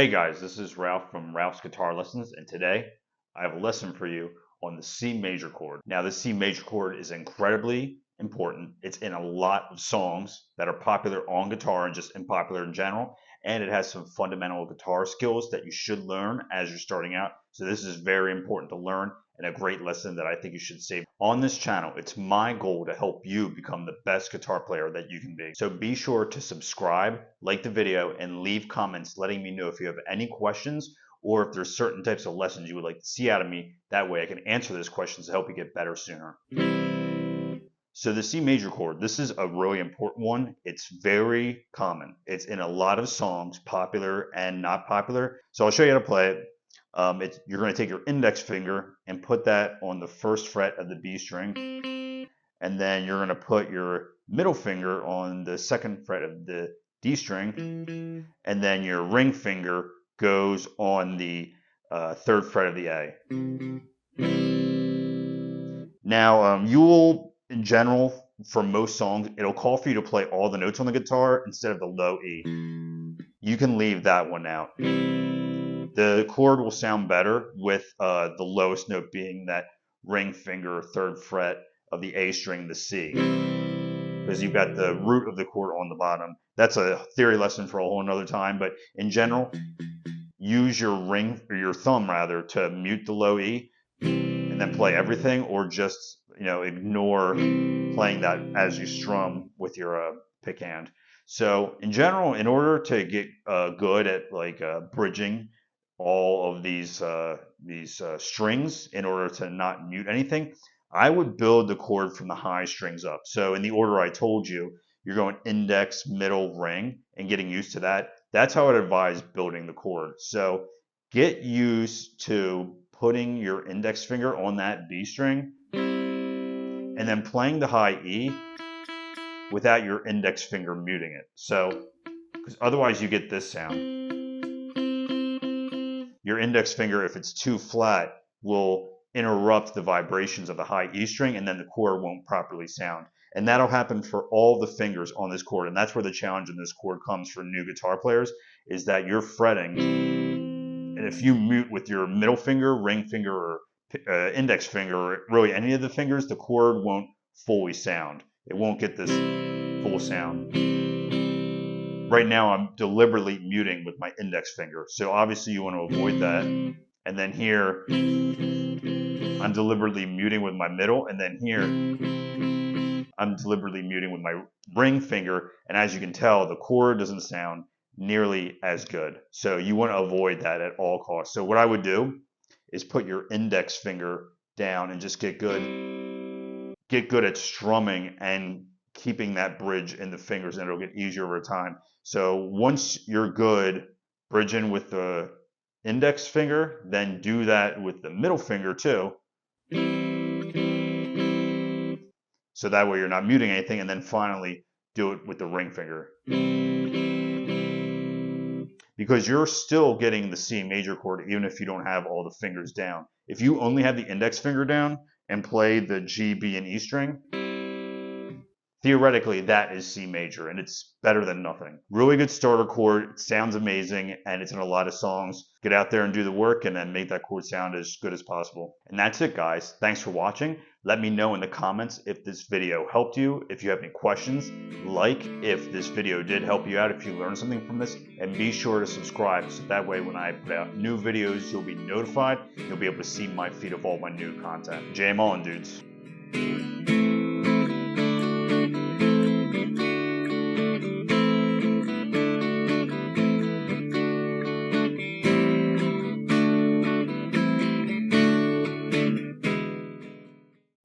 Hey guys, this is Ralph from Ralph's Guitar Lessons, and today I have a lesson for you on the C major chord. Now, the C major chord is incredibly important. It's in a lot of songs that are popular on guitar and just unpopular in general, and it has some fundamental guitar skills that you should learn as you're starting out. So this is very important to learn and a great lesson that I think you should save. On this channel, it's my goal to help you become the best guitar player that you can be. So be sure to subscribe, like the video, and leave comments letting me know if you have any questions or if there's certain types of lessons you would like to see out of me. That way I can answer those questions to help you get better sooner. So the C major chord, this is a really important one. It's very common. It's in a lot of songs, popular and not popular. So I'll show you how to play it. You're going to take your index finger and put that on the first fret of the B string. And then you're going to put your middle finger on the second fret of the D string. And then your ring finger goes on the third fret of the A. Now, you will, in general, for most songs, it'll call for you to play all the notes on the guitar instead of the low E. You can leave that one out. The chord will sound better with the lowest note being that ring finger, third fret of the A string, the C, because you've got the root of the chord on the bottom. That's a theory lesson for a whole another time, but in general, use your ring, or your thumb rather, to mute the low E and then play everything, or just ignore playing that as you strum with your pick hand. So in general, in order to get good at bridging all of these strings in order to not mute anything, I would build the chord from the high strings up. So in the order I told you, you're going index, middle, ring, and getting used to that. That's how I'd advise building the chord. So get used to putting your index finger on that B string and then playing the high E without your index finger muting it. So, because otherwise you get this sound. Your index finger, if it's too flat, will interrupt the vibrations of the high E string, and then the chord won't properly sound. And that'll happen for all the fingers on this chord. And that's where the challenge in this chord comes for new guitar players, is that you're fretting. And if you mute with your middle finger, ring finger, or index finger, or really any of the fingers, the chord won't fully sound. It won't get this full sound. Right now, I'm deliberately muting with my index finger. So obviously you want to avoid that. And then here, I'm deliberately muting with my middle. And then here, I'm deliberately muting with my ring finger. And as you can tell, the chord doesn't sound nearly as good. So you want to avoid that at all costs. So what I would do is put your index finger down and just get good at strumming and keeping that bridge in the fingers, and it'll get easier over time. So once you're good bridging with the index finger, then do that with the middle finger too. So that way you're not muting anything, and then finally do it with the ring finger. Because you're still getting the C major chord even if you don't have all the fingers down. If you only have the index finger down and play the G, B, and E string, theoretically, that is C major, and it's better than nothing. Really good starter chord. It sounds amazing, and it's in a lot of songs. Get out there and do the work, and then make that chord sound as good as possible. And that's it, guys. Thanks for watching. Let me know in the comments if this video helped you. If you have any questions, like if this video did help you out, if you learned something from this, and be sure to subscribe so that way when I put out new videos, you'll be notified. You'll be able to see my feed of all my new content. Jam on, dudes.